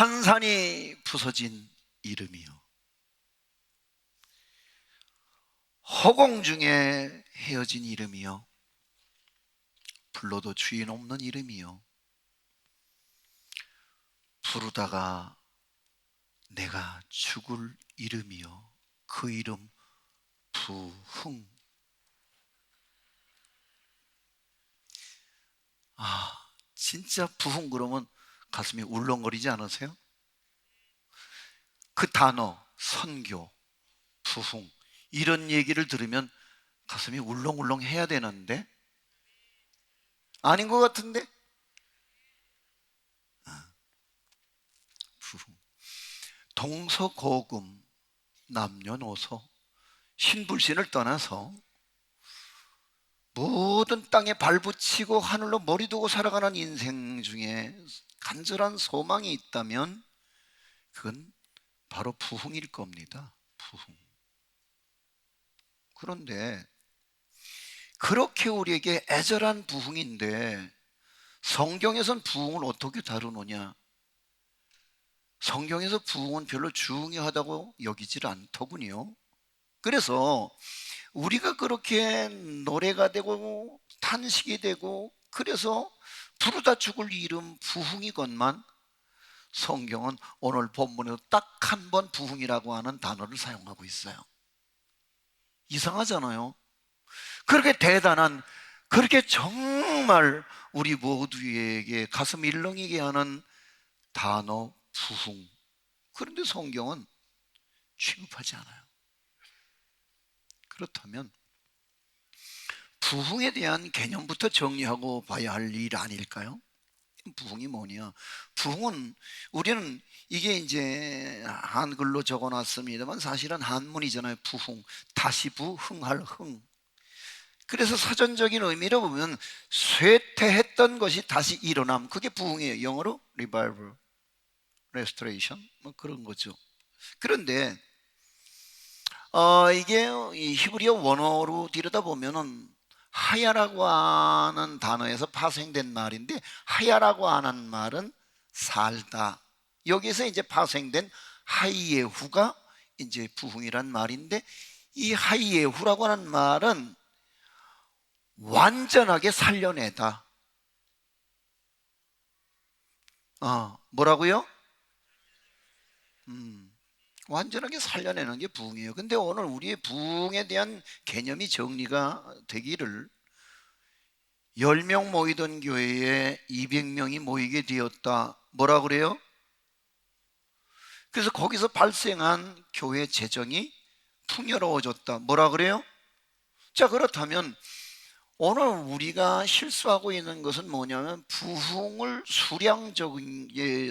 산산이 부서진 이름이요, 허공 중에 헤어진 이름이요, 불러도 주인 없는 이름이요, 부르다가 내가 죽을 이름이요, 그 이름 부흥. 진짜 부흥 그러면 가슴이 울렁거리지 않으세요? 그 단어, 선교, 부흥, 이런 얘기를 들으면 가슴이 울렁울렁 해야 되는데 아닌 것 같은데? 부흥. 동서고금, 남녀노소, 신불신을 떠나서 모든 땅에 발붙이고 하늘로 머리 두고 살아가는 인생 중에 간절한 소망이 있다면 그건 바로 부흥일 겁니다. 부흥. 그런데 그렇게 우리에게 애절한 부흥인데 성경에선 부흥을 어떻게 다루느냐? 성경에서 부흥은 별로 중요하다고 여기질 않더군요. 그래서 우리가 그렇게 노래가 되고 탄식이 되고 그래서 부르다 죽을 이름 부흥이건만 성경은 오늘 본문에도 딱 한 번 부흥이라고 하는 단어를 사용하고 있어요. 이상하잖아요. 그렇게 대단한, 그렇게 정말 우리 모두에게 가슴 일렁이게 하는 단어 부흥, 그런데 성경은 취급하지 않아요. 그렇다면 부흥에 대한 개념부터 정리하고 봐야 할 일 아닐까요? 부흥이 뭐냐? 부흥은 우리는 이게 이제 한글로 적어놨습니다만 사실은 한문이잖아요. 부흥, 다시 부흥할 흥. 그래서 사전적인 의미로 보면 쇠퇴했던 것이 다시 일어남, 그게 부흥이에요. 영어로 revival, restoration, 뭐 그런 거죠. 그런데 이게 이 히브리어 원어로 들여다보면은 하야라고 하는 단어에서 파생된 말인데, 하야라고 하는 말은 살다, 여기서 이제 파생된 하이예후가 이제 부흥이란 말인데, 이 하이예후라고 하는 말은 완전하게 살려내다. 뭐라고요? 완전하게 살려내는 게 부흥이에요. 근데 오늘 우리의 부흥에 대한 개념이 정리가 되기를, 10명 모이던 교회에 200명이 모이게 되었다. 뭐라 그래요? 그래서 거기서 발생한 교회 재정이 풍요로워졌다. 뭐라 그래요? 자, 그렇다면 오늘 우리가 실수하고 있는 것은 뭐냐면 부흥을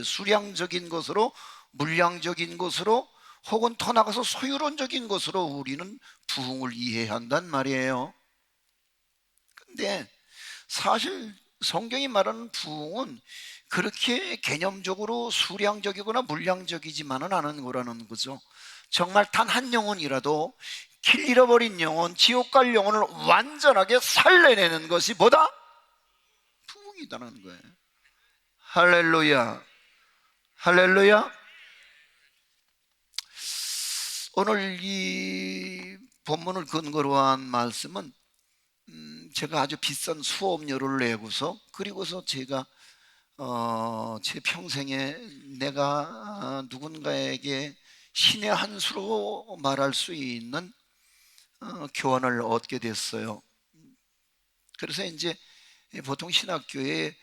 수량적인 것으로, 물량적인 것으로, 혹은 더 나가서 소유론적인 것으로 우리는 부흥을 이해한단 말이에요. 근데 사실 성경이 말하는 부흥은 그렇게 개념적으로 수량적이거나 물량적이지만은 않은 거라는 거죠. 정말 단 한 영혼이라도, 길 잃어버린 영혼, 지옥 갈 영혼을 완전하게 살려내는 것이 뭐다? 부흥이다는 거예요. 할렐루야, 할렐루야. 오늘 이 본문을 근거로 한 말씀은 제가 아주 비싼 수업료를 내고서, 그리고서 제가 제 평생에 내가 누군가에게 신의 한 수로 말할 수 있는 교훈을 얻게 됐어요. 그래서 이제 보통 신학교에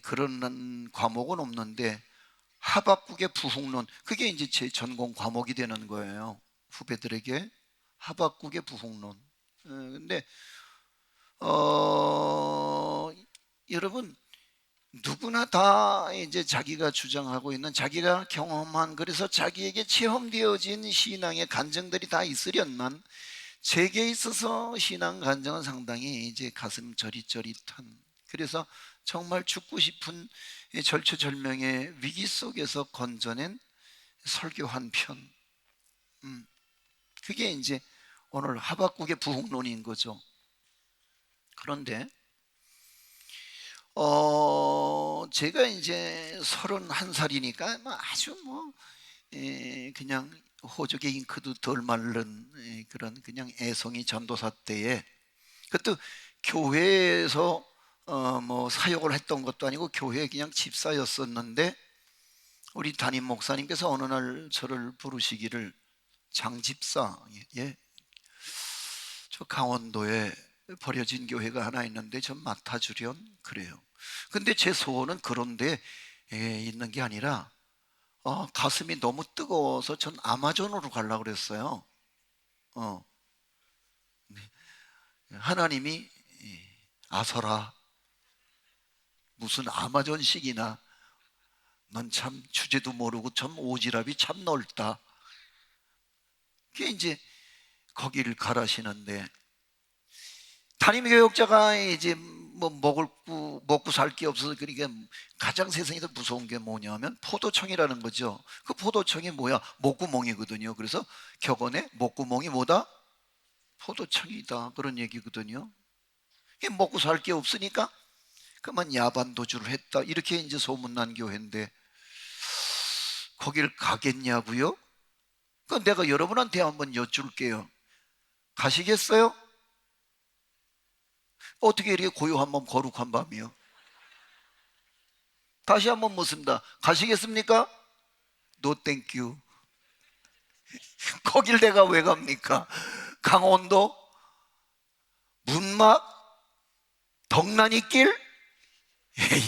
그런 과목은 없는데 하박국의 부흥론, 그게 이제 제 전공 과목이 되는 거예요. 후배들에게 하박국의 부흥론. 근데 여러분, 누구나 다 이제 자기가 주장하고 있는, 자기가 경험한, 그래서 자기에게 체험되어진 신앙의 간증들이 다 있으련만, 제게 있어서 신앙 간증은 상당히 이제 가슴 저릿저릿한, 그래서 정말 죽고 싶은 절체절명의 위기 속에서 건져낸 설교 한 편, 그게 이제 오늘 하박국의 부흥론인 거죠. 그런데 제가 이제 31살이니까 아주 그냥 호적의 잉크도 덜 마른 그런 그냥 애송이 전도사 때에, 그것도 교회에서 사역을 했던 것도 아니고 교회 그냥 집사였었는데, 우리 담임 목사님께서 어느 날 저를 부르시기를, 장 집사, 예, 저 강원도에 버려진 교회가 하나 있는데 좀 맡아주련 그래요. 근데 제 소원은 그런 데 있는 게 아니라 가슴이 너무 뜨거워서 전 아마존으로 가려고 그랬어요. 어, 하나님이 아서라, 무슨 아마존식이나, 넌 참 주제도 모르고 참 오지랖이 참 넓다. 그게 이제 거기를 가라시는데, 담임교육자가 이제 먹고 살 게 없어서, 그러니까 가장 세상에서 무서운 게 뭐냐면 포도청이라는 거죠. 그 포도청이 뭐야? 목구멍이거든요. 그래서 격언에 목구멍이 뭐다? 포도청이다, 그런 얘기거든요. 먹고 살 게 없으니까 그만 야반도주를 했다, 이렇게 이제 소문난 교회인데 거기를 가겠냐고요? 그 내가 여러분한테 한번 여쭐게요. 가시겠어요? 어떻게 이렇게 고요한 밤 거룩한 밤이요? 다시 한번 묻습니다. 가시겠습니까? 노 땡큐. 거길 내가 왜 갑니까? 강원도 문막 덕난이길? 에이,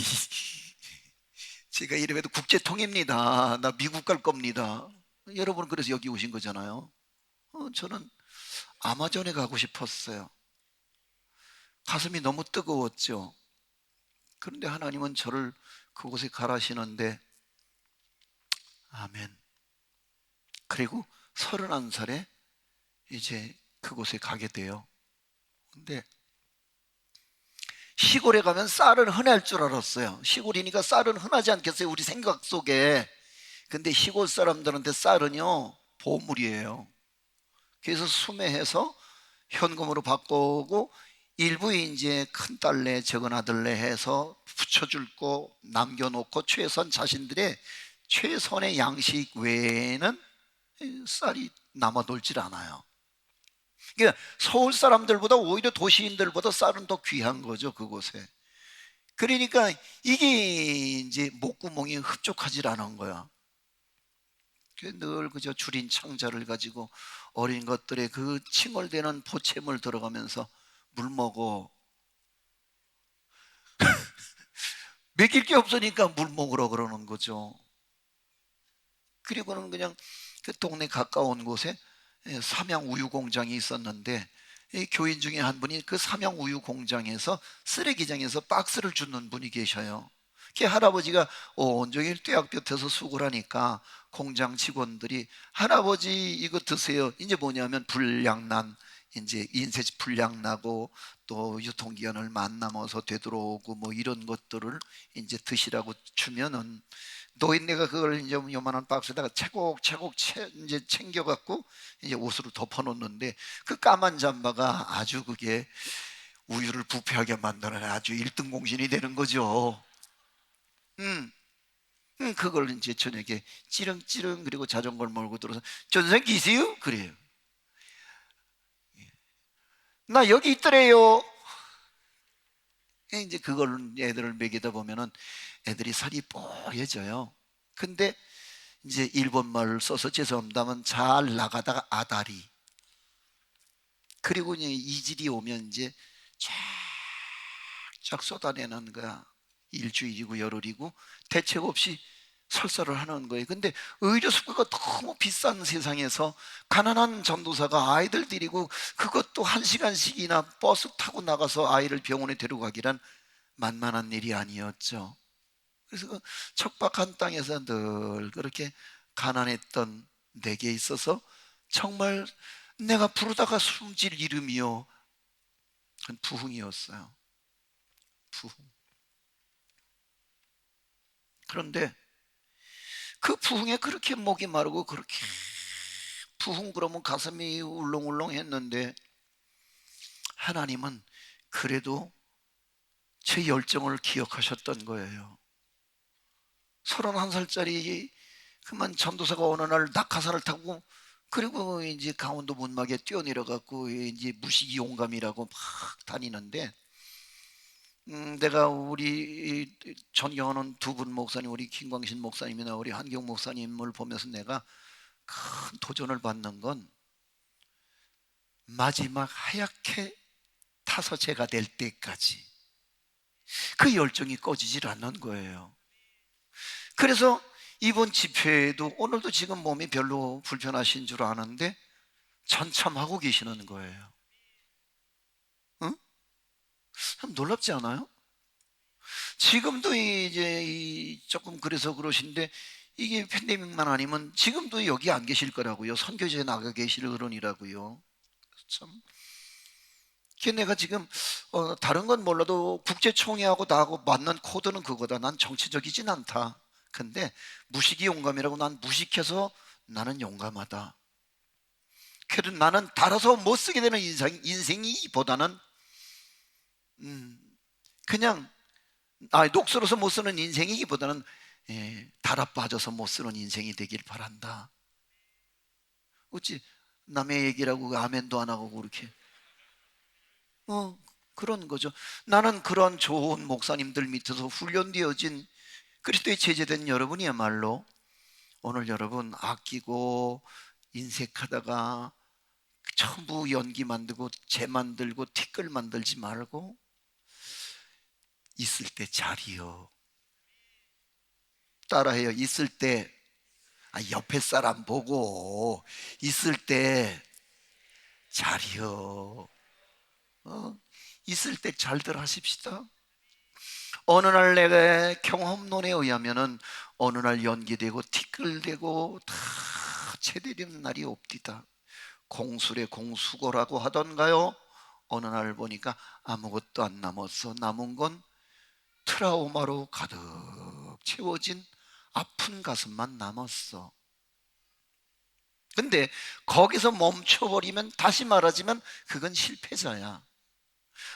제가 이름에도 국제통입니다. 나 미국 갈 겁니다. 여러분 그래서 여기 오신 거잖아요. 저는 아마존에 가고 싶었어요. 가슴이 너무 뜨거웠죠. 그런데 하나님은 저를 그곳에 가라시는데, 아멘. 그리고 31살에 이제 그곳에 가게 돼요. 근데 시골에 가면 쌀은 흔할 줄 알았어요. 시골이니까 쌀은 흔하지 않겠어요, 우리 생각 속에. 근데 시골 사람들한테 쌀은요 보물이에요. 그래서 수매해서 현금으로 바꾸고, 일부 이제 큰딸내 적은아들내 해서 붙여줄 거 남겨놓고 최선, 자신들의 최선의 양식 외에는 쌀이 남아돌질 않아요. 그러니까 서울 사람들보다 오히려 도시인들보다 쌀은 더 귀한 거죠, 그곳에. 그러니까 이게 이제 목구멍이 흡족하질 않은 거야. 늘 그저 줄인 창자를 가지고 어린 것들의 그 칭얼대는 보채물 들어가면서 물 먹어. 먹일 게 없으니까 물 먹으러 그러는 거죠. 그리고는 그냥 그 동네 가까운 곳에 삼양 우유 공장이 있었는데, 이 교인 중에 한 분이 그 삼양 우유 공장에서 쓰레기장에서 박스를 줍는 분이 계셔요. 그 할아버지가 온종일 뙤약볕에서 수고를 하니까 공장 직원들이, 할아버지 이거 드세요. 이제 뭐냐면 불량난, 이제 인쇄 불량 나고 또 유통기한을 만남아서 되돌아오고 이런 것들을 이제 드시라고 주면은, 노인네가 그걸 이제 요만한 박스에다가 차곡차곡 이제 챙겨갖고 이제 옷으로 덮어놓는데, 그 까만 잠바가 아주 그게 우유를 부패하게 만드는 아주 1등 공신이 되는 거죠. 음, 그걸 이제 저녁에 찌릉찌릉, 그리고 자전거를 몰고 들어서, 전생 기세요? 그래요. 나 여기 있더래요. 이제 그걸 애들을 먹이다 보면은 애들이 살이 뽀얘져요. 근데 이제 일본 말을 써서 죄송합니다만, 잘 나가다가 아다리, 그리고 이제 이질이 오면 이제 쫙쫙 쏟아내는 거야. 일주일이고 열흘이고 대책 없이 설사를 하는 거예요. 근데 의료 수가가 너무 비싼 세상에서 가난한 전도사가 아이들 데리고, 그것도 1시간씩이나 버스 타고 나가서 아이를 병원에 데려가기란 만만한 일이 아니었죠. 그래서 그 척박한 땅에서 늘 그렇게 가난했던 내게 있어서 정말 내가 부르다가 숨질 이름이요, 그건 부흥이었어요. 부흥. 그런데 그 부흥에 그렇게 목이 마르고, 그렇게 부흥 그러면 가슴이 울렁울렁 했는데, 하나님은 그래도 제 열정을 기억하셨던 거예요. 31살짜리 그만 전도사가 어느 날 낙하산을 타고 그리고 이제 강원도 문막에 뛰어내려갖고 이제 무식이 용감이라고 막 다니는데 내가 우리 존경하는 두 분 목사님, 우리 김광신 목사님이나 우리 한경 목사님을 보면서 내가 큰 도전을 받는 건 마지막 하얗게 타서 제가 될 때까지 그 열정이 꺼지질 않는 거예요. 그래서 이번 집회에도 오늘도 지금 몸이 별로 불편하신 줄 아는데 전참하고 계시는 거예요. 응? 참 놀랍지 않아요? 지금도 이제 조금 그래서 그러신데 이게 팬데믹만 아니면 지금도 여기 안 계실 거라고요. 선교지에 나가 계실 어른이라고요. 참. 그게 내가 지금 다른 건 몰라도 국제총회하고 나하고 맞는 코드는 그거다. 난 정치적이진 않다. 근데 무식이 용감이라고 난 무식해서 나는 용감하다. 그래도 나는 달아서 못 쓰게 되는 인생이보다는 그냥 녹슬어서 못 쓰는 인생이기보다는 달아 빠져서 못 쓰는 인생이 되길 바란다. 어찌 남의 얘기라고 아멘도 안 하고 그렇게 그런 거죠. 나는 그런 좋은 목사님들 밑에서 훈련되어진 그리스도의 제자된 여러분이야말로 오늘 여러분 아끼고 인색하다가 전부 연기 만들고 재 만들고 티끌 만들지 말고 있을 때 잘이요. 따라해요. 있을 때 옆에 사람 보고 있을 때 잘이요. 있을 때 잘들 하십시다. 어느 날 내가 경험론에 의하면은 어느 날 연기되고 티끌대고 다 제대되는 날이 없디다. 공술의 공수고라고 하던가요? 어느 날 보니까 아무것도 안 남았어. 남은 건 트라우마로 가득 채워진 아픈 가슴만 남았어. 근데 거기서 멈춰버리면 다시 말하자면 그건 실패자야.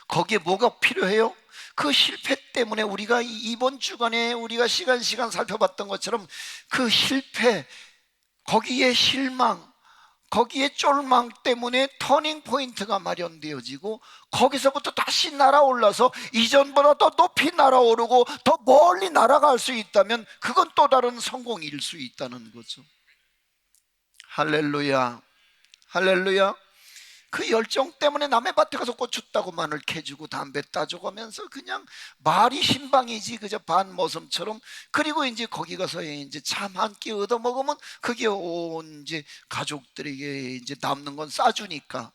거기에 뭐가 필요해요? 그 실패 때문에 우리가 이번 주간에 우리가 시간 살펴봤던 것처럼 그 실패, 거기에 실망, 거기에 쫄망 때문에 터닝 포인트가 마련되어지고 거기서부터 다시 날아올라서 이전보다 더 높이 날아오르고 더 멀리 날아갈 수 있다면 그건 또 다른 성공일 수 있다는 거죠. 할렐루야, 할렐루야. 그 열정 때문에 남의 밭에 가서 고추 따고 마늘 캐주고 담배 따줘가면서 그냥 말이 신방이지 그저 반모섬처럼. 그리고 이제 거기 가서 이제 참 한 끼 얻어 먹으면 그게 온 이제 가족들에게 이제 남는 건 싸주니까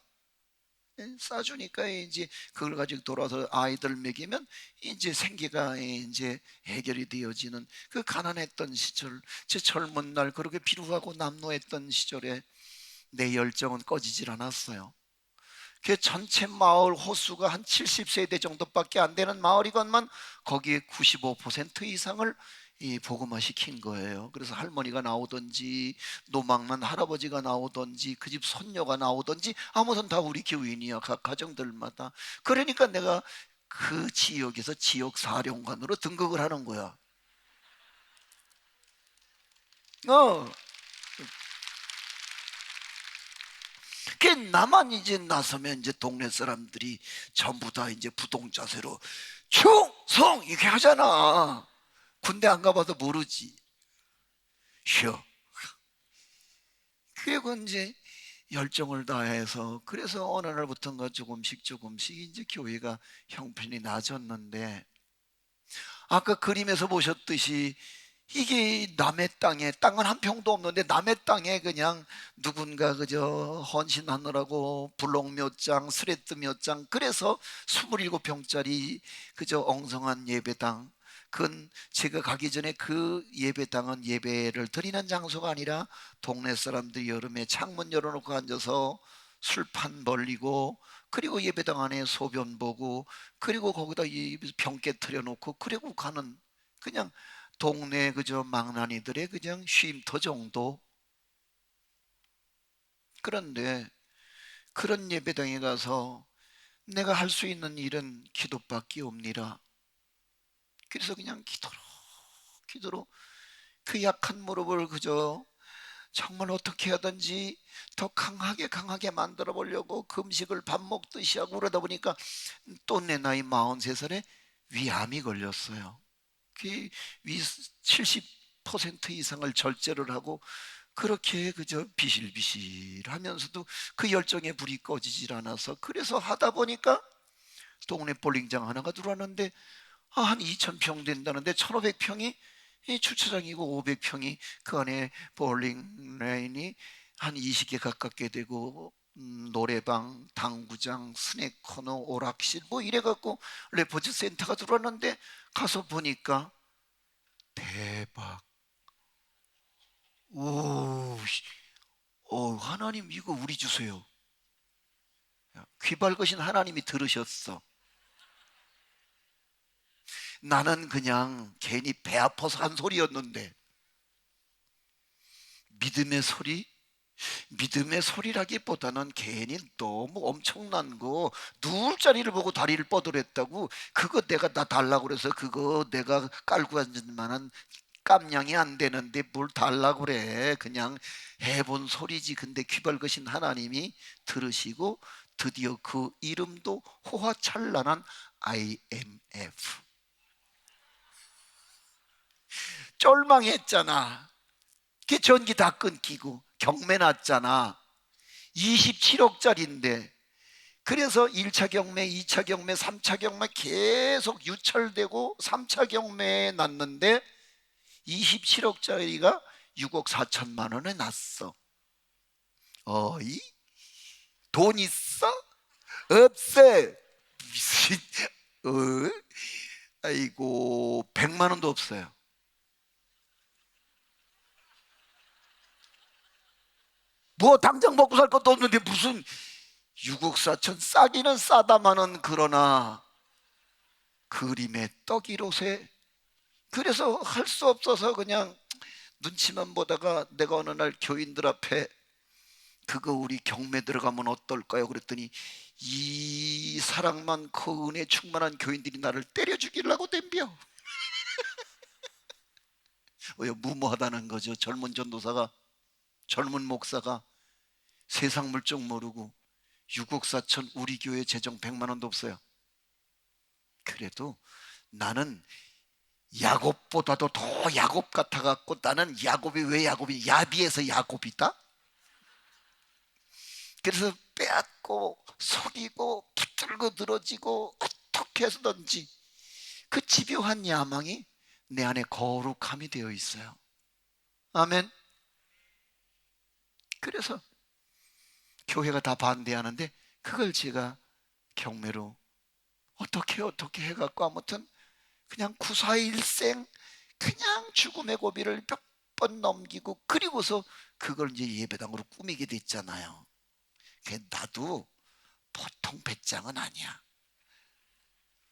싸주니까 이제 그걸 가지고 돌아서 아이들 먹이면 이제 생계가 이제 해결이 되어지는 그 가난했던 시절, 제 젊은 날 그렇게 비루하고 남노했던 시절에 내 열정은 꺼지질 않았어요. 그 전체 마을 호수가 한 70세대 정도밖에 안 되는 마을이건만 거기에 95% 이상을 이 복음화 시킨 거예요. 그래서 할머니가 나오든지 노망난 할아버지가 나오든지 그 집 손녀가 나오든지 아무튼 다 우리 교인이야. 각 가정들마다. 그러니까 내가 그 지역에서 지역 사령관으로 등극을 하는 거야. 어. 그 나만 이제 나서면 이제 동네 사람들이 전부 다 이제 부동자세로 충성 이렇게 하잖아. 군대 안 가봐도 모르지. 쉬어. 그리고 이제 열정을 다해서 그래서 어느 날부터인가 조금씩 이제 교회가 형편이 나아졌는데 아까 그림에서 보셨듯이 이게 남의 땅에 땅은 한 평도 없는데 남의 땅에 그냥 누군가 그저 헌신하느라고 블록 몇 장, 스레트 몇 장, 그래서 27평짜리 그저 엉성한 예배당. 그건 제가 가기 전에 그 예배당은 예배를 드리는 장소가 아니라 동네 사람들이 여름에 창문 열어놓고 앉아서 술판 벌리고 그리고 예배당 안에 소변 보고 그리고 거기다 이 병 깨트려 놓고 그리고 가는 그냥 동네 그저 망나니들의 그냥 쉼터 정도. 그런데 그런 예배당에 가서 내가 할 수 있는 일은 기도밖에 없니라. 그래서 그냥 기도로 그 약한 무릎을 그저 정말 어떻게 하든지 더 강하게 만들어 보려고 금식을 밥 먹듯이 하고 그러다 보니까 또 내 나이 43살에 위암이 걸렸어요. 그 위 70% 이상을 절제를 하고 그렇게 그저 비실비실 하면서도 그 열정의 불이 꺼지질 않아서, 그래서 하다 보니까 동네 볼링장 하나가 들어왔는데 한 2,000평 된다는데 1,500평이 주차장이고 500평이 그 안에 볼링 레인이 한 20개 가깝게 되고 노래방, 당구장, 스낵 코너, 오락실 뭐 이래갖고 레포츠 센터가 들어왔는데 가서 보니까 대박. 오, 하나님 이거 우리 주세요. 귀 밝으신 하나님이 들으셨어. 나는 그냥 괜히 배 아파서 한 소리였는데 믿음의 소리? 믿음의 소리라기보다는 괜히 너무 엄청난 거, 누울 자리를 보고 다리를 뻗으랬다고, 그거 내가 나 달라고 그래서 그거 내가 깔고 앉을 만한 깜냥이 안 되는데 뭘 달라고 그래. 그냥 해본 소리지. 근데 귀 밝으신 하나님이 들으시고 드디어 그 이름도 호화찬란한 IMF. 쫄망했잖아. 그 전기 다 끊기고 경매 났잖아. 27억짜리인데. 그래서 1차 경매, 2차 경매, 3차 경매 계속 유찰되고 3차 경매에 났는데 27억짜리가 6억 4천만 원에 났어. 어이? 돈 있어? 없어. 무슨, 어? 아이고, 100만 원도 없어요. 뭐 당장 먹고 살 것도 없는데 무슨 6억 4천, 싸기는 싸다마는 그러나 그림의 떡이로세. 그래서 할 수 없어서 그냥 눈치만 보다가 내가 어느 날 교인들 앞에 그거 우리 경매 들어가면 어떨까요? 그랬더니 이 사랑 많고 은혜 충만한 교인들이 나를 때려 죽이려고 덤벼. 무모하다는 거죠. 젊은 전도사가, 젊은 목사가 세상 물정 모르고 6억 4천, 우리 교회 재정 100만 원도 없어요. 그래도 나는 야곱보다도 더 야곱 같아갖고, 나는 야곱이 왜 야곱이, 야비해서 야곱이다. 그래서 빼앗고 속이고 붙들고 늘어지고 어떻게 해서든지 그 집요한 야망이 내 안에 거룩함이 되어 있어요. 아멘. 그래서 교회가 다 반대하는데 그걸 제가 경매로 어떻게 해갖고 아무튼 그냥 구사일생 그냥 죽음의 고비를 몇 번 넘기고, 그리고서 그걸 이제 예배당으로 꾸미게 됐잖아요. 나도 보통 배짱은 아니야.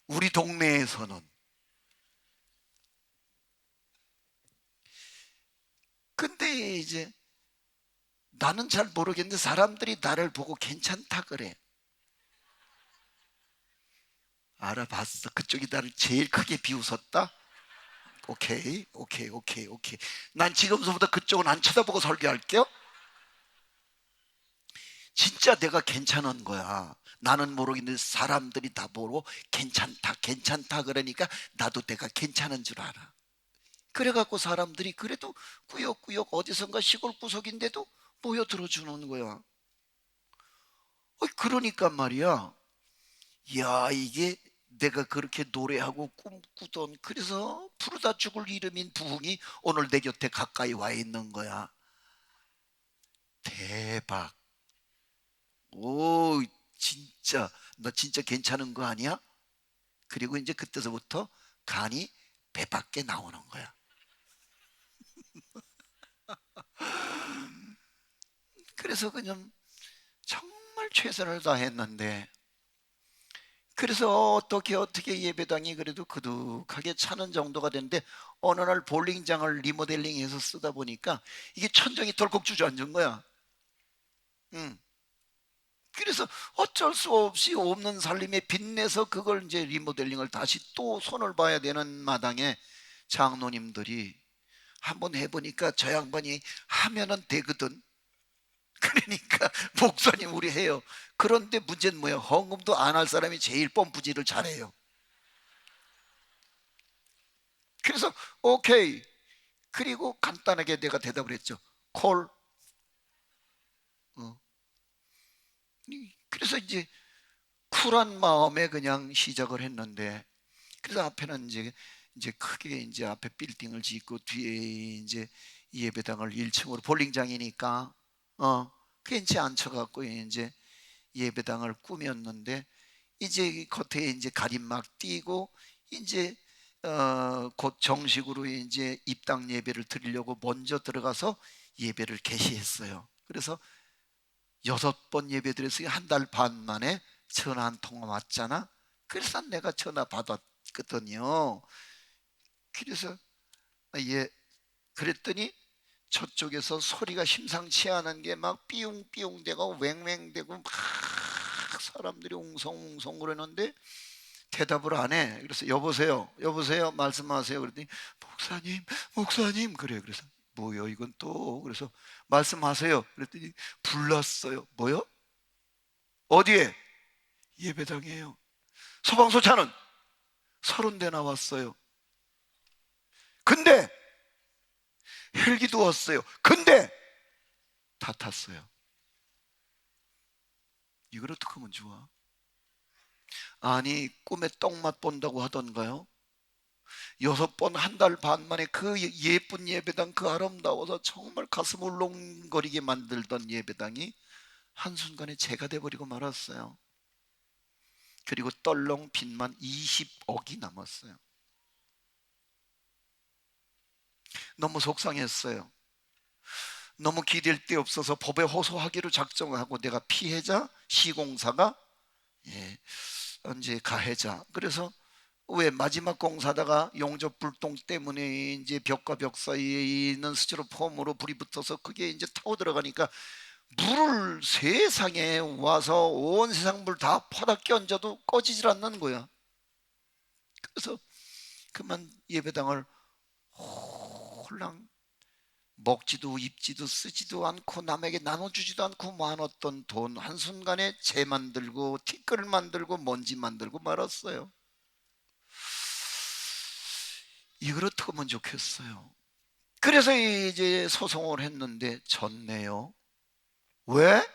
우리 동네에서는. 근데 이제 나는 잘 모르겠는데 사람들이 나를 보고 괜찮다 그래. 알아봤어. 그쪽이 나를 제일 크게 비웃었다. 오케이. 난 지금서부터 그쪽은 안 쳐다보고 설교할게요. 진짜 내가 괜찮은 거야. 나는 모르겠는데 사람들이 다 보고 괜찮다 그러니까 나도 내가 괜찮은 줄 알아. 그래갖고 사람들이 그래도 꾸역꾸역 어디선가 시골 구석인데도 모여 들어주는 거야. 그러니까 말이야, 야, 이게 내가 그렇게 노래하고 꿈꾸던, 그래서 부르다 죽을 이름인 부흥이 오늘 내 곁에 가까이 와 있는 거야. 대박. 오, 진짜 너 진짜 괜찮은 거 아니야? 그리고 이제 그때서부터 간이 배 밖에 나오는 거야. 그래서 그냥 정말 최선을 다했는데, 그래서 어떻게 예배당이 그래도 그득하게 차는 정도가 됐는데, 어느 날 볼링장을 리모델링해서 쓰다 보니까 이게 천정이 덜컥 주저앉은 거야. 응. 그래서 어쩔 수 없이 없는 살림에 빚내서 그걸 이제 리모델링을 다시 또 손을 봐야 되는 마당에 장로님들이 한번 해보니까 저 양반이 하면은 되거든. 그러니까 목사님 우리 해요. 그런데 문제는 뭐예요? 헌금도 안 할 사람이 제일 펌프질을 잘해요. 그래서 오케이. 그리고 간단하게 내가 대답을 했죠. 콜. 그래서 이제 쿨한 마음에 그냥 시작을 했는데, 그래서 앞에는 이제 크게 이제 앞에 빌딩을 짓고 뒤에 이제 예배당을 1층으로 볼링장이니까 괜히 앉혀갖고 이제 예배당을 꾸몄는데, 이제 겉에 이제 가림막 띄고 이제 곧 정식으로 이제 입당 예배를 드리려고 먼저 들어가서 예배를 개시했어요. 그래서 6번 예배 드렸으니 한 달 반 만에 전화 한 통화 왔잖아. 그래서 내가 전화 받았거든요. 그래서 예, 그랬더니 저쪽에서 소리가 심상치 않은 게 막 삐용삐용 되고 왱왱대고 막 사람들이 웅성웅성 그러는데 대답을 안 해. 그래서 여보세요, 여보세요, 말씀하세요. 그랬더니 목사님, 목사님 그래. 그래서 뭐요 이건 또. 그래서 말씀하세요. 그랬더니 불났어요. 뭐요? 어디에? 예배당이에요. 소방서차는 30대 나왔어요. 근데 헬기도 왔어요. 근데 다 탔어요. 이걸 어떻게 하면 좋아? 아니 꿈에 떡맛 본다고 하던가요? 6번 한 달 반 만에 그 예쁜 예배당, 그 아름다워서 정말 가슴 울렁거리게 만들던 예배당이 한순간에 재가 돼버리고 말았어요. 그리고 떨렁 빚만 20억이 남았어요. 너무 속상했어요. 너무 기댈 데 없어서 법에 호소하기로 작정하고, 내가 피해자, 시공사가 이제 가해자. 그래서 왜 마지막 공사다가 용접 불똥 때문에 이제 벽과 벽 사이에 있는 스티로폼으로 불이 붙어서 그게 이제 타고 들어가니까 물을 세상에 와서 온 세상 물 다 퍼다 끼얹어도 꺼지질 않는 거야. 그래서 그만 예배당을 홀랑 먹지도 입지도 쓰지도 않고 남에게 나눠주지도 않고 모아놨던 돈 한순간에 재 만들고 티끌 만들고 먼지 만들고 말았어요. 이걸 어떻게 하면 좋겠어요? 그래서 이제 소송을 했는데 졌네요. 왜?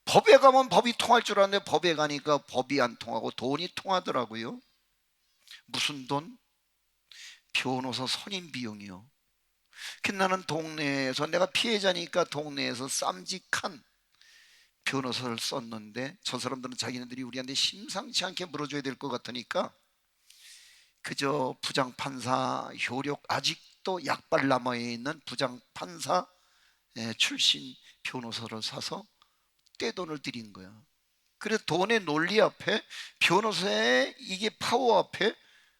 법에 가면 법이 통할 줄 알았는데 법에 가니까 법이 안 통하고 돈이 통하더라고요. 무슨 돈? 변호사 선임 비용이요. 나는 동네에서, 내가 피해자니까 동네에서 쌈직한 변호사를 썼는데 저 사람들은 자기네들이 우리한테 심상치 않게 물어줘야 될 것 같으니까 그저 부장판사 효력, 아직도 약발 남아있는 부장판사 출신 변호사를 사서 떼돈을 들인 거야. 그래서 돈의 논리 앞에, 변호사의 이게 파워 앞에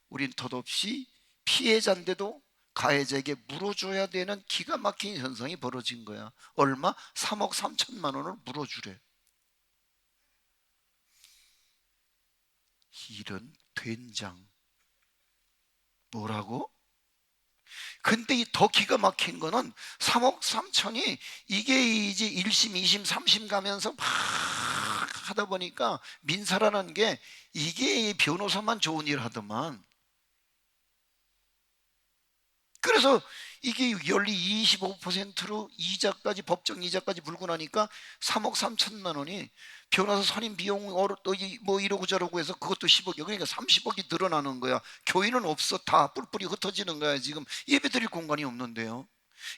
우린 덧없이 피해자인데도 가해자에게 물어줘야 되는 기가 막힌 현상이 벌어진 거야. 얼마? 3억 3천만 원을 물어주래. 이런 된장. 뭐라고? 근데 이 더 기가 막힌 거는 3억 3천이 이게 이제 1심, 2심, 3심 가면서 막 하다 보니까 민사라는 게 이게 변호사만 좋은 일 하더만. 그래서 이게 연리 25%로 이자까지, 법정 이자까지 물고 나니까 3억 3천만 원이 변호사 선임 비용 뭐 이러고 저러고 해서 그것도 10억이야. 그러니까 30억이 늘어나는 거야. 교인은 없어. 다 뿔뿔이 흩어지는 거야. 지금 예배 드릴 공간이 없는데요.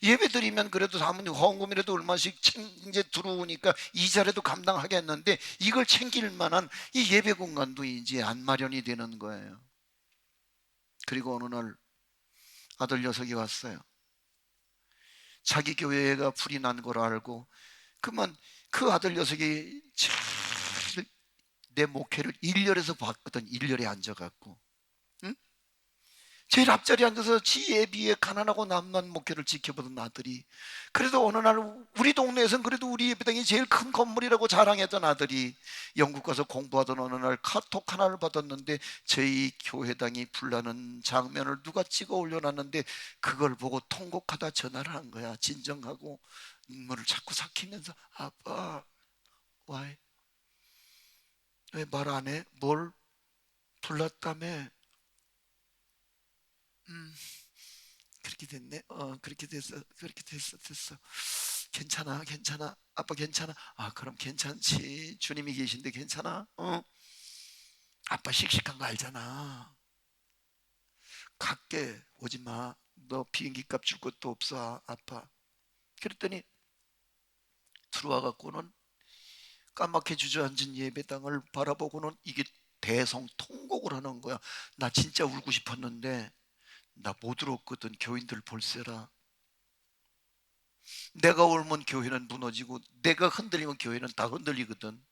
예배 드리면 그래도 사모님 헌금이라도 얼마씩 이제 들어오니까 이자라도 감당하겠는데 이걸 챙길 만한 이 예배 공간도 이제 안 마련이 되는 거예요. 그리고 어느 날 아들 녀석이 왔어요. 자기 교회가 불이 난 걸 알고 그만 그 아들 녀석이 내 목회를 일렬에서 봤거든. 일렬에 앉아갖고 응? 제일 앞자리에 앉아서 지 예비에 가난하고 남만 목회를 지켜보던 아들이, 그래도 어느 날 우리 동네에서는 그래도 우리 예배당이 제일 큰 건물이라고 자랑했던 아들이 영국 가서 공부하던 어느 날 카톡 하나를 받았는데 저희 교회당이 불나는 장면을 누가 찍어 올려놨는데 그걸 보고 통곡하다 전화를 한 거야. 진정하고 눈물을 자꾸 삭히면서, 아빠 왜 말 안 해? 뭘 불났다며? 음 그렇게 됐네. 그렇게 됐어. 그렇게 됐어. 괜찮아, 괜찮아. 아빠 괜찮아. 그럼 괜찮지. 주님이 계신데 괜찮아. 아빠 씩씩한 거 알잖아. 갈게. 오지 마. 너 비행기 값 줄 것도 없어, 아빠. 그랬더니 들어와 갖고는 까맣게 주저앉은 예배당을 바라보고는 이게 대성통곡을 하는 거야. 나 진짜 울고 싶었는데 나 못 울었거든. 교인들 볼세라. 내가 울면 교회는 무너지고 내가 흔들리면 교회는 다 흔들리거든.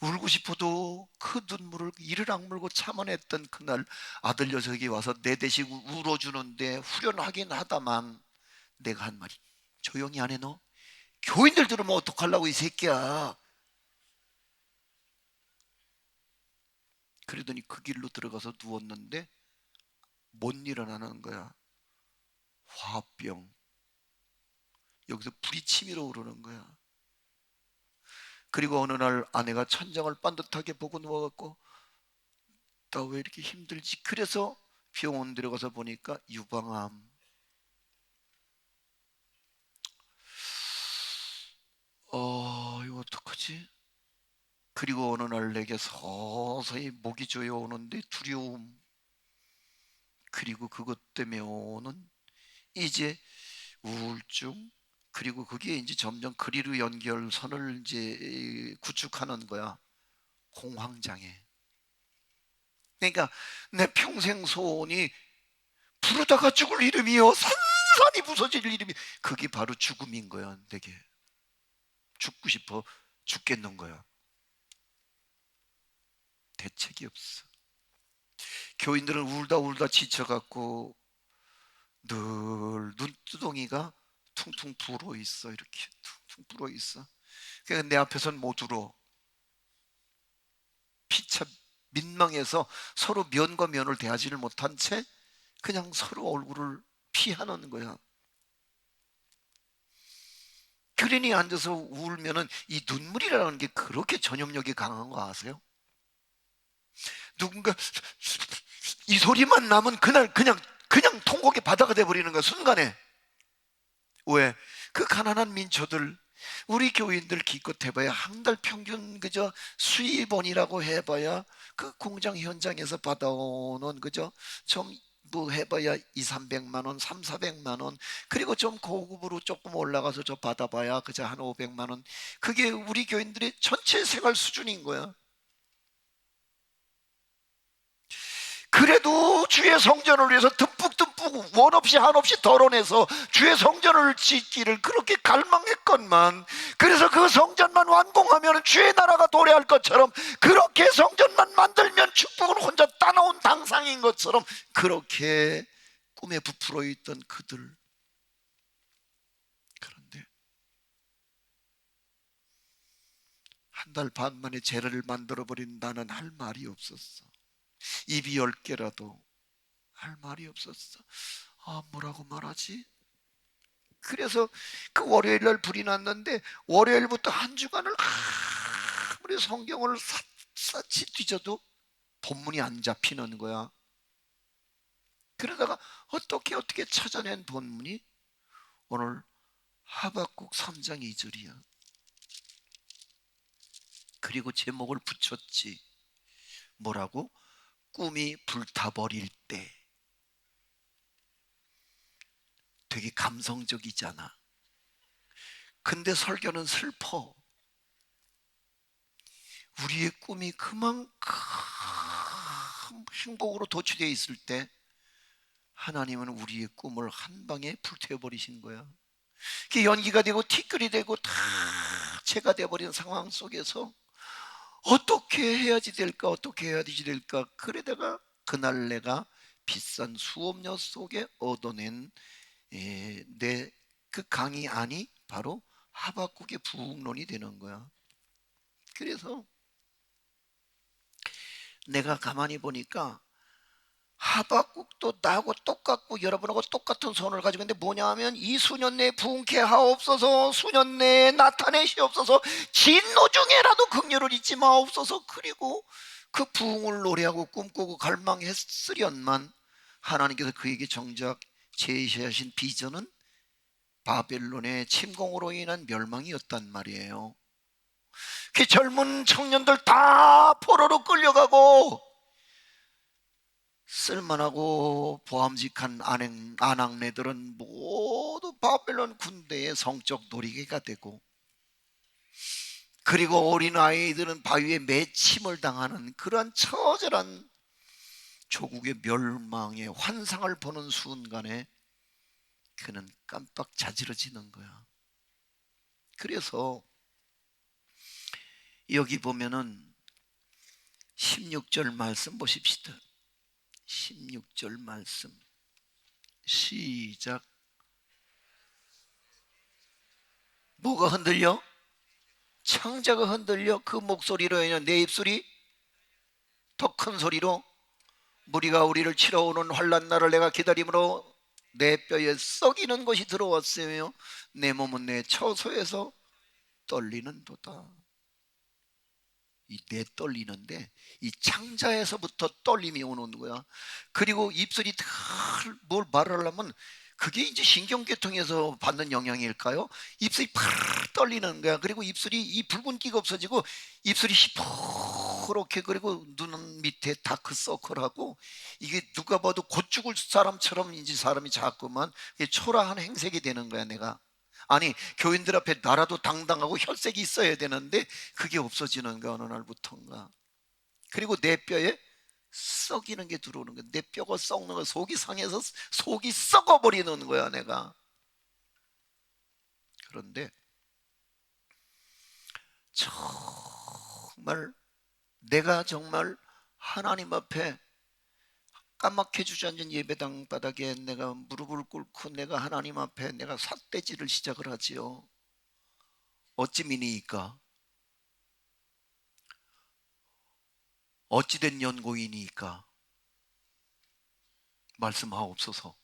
울고 싶어도 그 눈물을 이를 악물고 참아냈던 그날 아들 녀석이 와서 내 대신 울어주는데 후련하긴 하다만 내가 한 말이, 조용히 안 해 너? 교인들 들으면 어떡하려고 이 새끼야. 그러더니 그 길로 들어가서 누웠는데 못 일어나는 거야. 화병. 여기서 불이 치밀어 오르는 거야. 그리고 어느 날 아내가 천장을 반듯하게 보고 누워갖고 나 왜 이렇게 힘들지? 그래서 병원 들어가서 보니까 유방암. 이거 어떡하지? 그리고 어느 날 내게 서서히 목이 조여오는데 두려움, 그리고 그것 때문에 오는 이제 우울증, 그리고 그게 이제 점점 그리로 연결선을 이제 구축하는 거야. 공황장애. 그러니까 내 평생 소원이 부르다가 죽을 이름이요, 산산이 부서질 이름이, 그게 바로 죽음인 거야. 내게 죽고 싶어 죽겠는 거야. 대책이 없어. 교인들은 울다 울다 지쳐갖고 늘 눈두덩이가 퉁퉁 불어 있어. 이렇게 퉁퉁 불어 있어. 그러니까 내 앞에선 못 울어. 피차 민망해서 서로 면과 면을 대하지를 못한 채 그냥 서로 얼굴을 피하는 거야. 그러니 앉아서 울면은 이 눈물이라는 게 그렇게 전염력이 강한 거 아세요? 누군가 이 소리만 나면 그날 그냥 통곡의 바다가 돼버리는 거야, 순간에. 왜? 그 가난한 민초들, 우리 교인들 기껏 해봐야 한 달 평균 그저 수입원이라고 해봐야 그 공장 현장에서 받아오는 그저 좀 뭐 해봐야 2, 300만 원, 3, 400만 원, 그리고 좀 고급으로 조금 올라가서 저 받아봐야 그저 한 500만 원. 그게 우리 교인들의 전체 생활 수준인 거야. 그래도 주의 성전을 위해서 듬뿍듬뿍 원 없이 한 없이 덜어내서 주의 성전을 짓기를 그렇게 갈망했건만, 그래서 그 성전만 완공하면 주의 나라가 도래할 것처럼, 그렇게 성전만 만들면 축복은 혼자 따놓은 당상인 것처럼 그렇게 꿈에 부풀어 있던 그들. 그런데 한 달 반 만에 재래를 만들어버린 나는 할 말이 없었어. 입이 10개라도 할 말이 없었어. 뭐라고 말하지? 그래서 그 월요일 날 불이 났는데 월요일부터 한 주간을 아무리 성경을 샅샅이 뒤져도 본문이 안 잡히는 거야. 그러다가 어떻게 찾아낸 본문이 오늘 하박국 3장 2절이야. 그리고 제목을 붙였지. 뭐라고? 꿈이 불타버릴 때. 되게 감성적이잖아. 근데 설교는 슬퍼. 우리의 꿈이 그만큼 행복으로 도취되어 있을 때 하나님은 우리의 꿈을 한 방에 불태워버리신 거야. 그게 연기가 되고 티끌이 되고 다 채가 되어버린 상황 속에서 어떻게 해야지 될까, 어떻게 해야지 될까. 그러다가 그날 내가 비싼 수업료 속에 얻어낸 내 그 강의 안이 바로 하박국의 부흥론이 되는 거야. 그래서 내가 가만히 보니까 하박국도 나하고 똑같고 여러분하고 똑같은 소원을 가지고 있는데 뭐냐 하면 이 수년 내에 부흥케 하옵소서, 수년 내에 나타내시옵소서, 진노 중에라도 긍휼을 잊지 마옵소서. 그리고 그 부흥을 노래하고 꿈꾸고 갈망했으련만 하나님께서 그에게 정작 제시하신 비전은 바벨론의 침공으로 인한 멸망이었단 말이에요. 그 젊은 청년들 다 포로로 끌려가고 쓸만하고 보암직한 아낙네들은 모두 바벨론 군대의 성적 놀이개가 되고, 그리고 어린아이들은 바위에 매침을 당하는 그러한 처절한 조국의 멸망의 환상을 보는 순간에 그는 깜빡 자지러지는 거야. 그래서 여기 보면은 16절 말씀 보십시다. 16절 말씀 시작. 뭐가 흔들려? 창자가 흔들려. 그 목소리로 인해 내 입술이 더 큰 소리로 무리가 우리를 치러 오는 환난 날을 내가 기다림으로 내 뼈에 썩이는 것이 들어왔으며 내 몸은 내 처소에서 떨리는도다. 이 내 떨리는데 이 창자에서부터 떨림이 오는 거야. 그리고 입술이 뭘 말을 하려면 그게 이제 신경계통에서 받는 영향일까요? 입술이 팍 떨리는 거야. 그리고 입술이 이 붉은기가 없어지고 입술이 시퍼렇게, 그리고 눈 밑에 다크서클하고, 이게 누가 봐도 곧 죽을 사람처럼 이제 사람이 자꾸만 초라한 행색이 되는 거야. 내가 아니 교인들 앞에 나라도 당당하고 혈색이 있어야 되는데 그게 없어지는 거야, 어느 날부터인가. 그리고 내 뼈에 썩이는 게 들어오는 거야. 내 뼈가 썩는 거야. 속이 상해서 속이 썩어버리는 거야 내가. 그런데 정말 내가 정말 하나님 앞에 까맣게 주저앉은 예배당 바닥에 내가 무릎을 꿇고 내가 하나님 앞에 내가 삿대질을 시작을 하지요. 어찌 미니이까? 어찌된 연고이니까? 말씀하옵소서.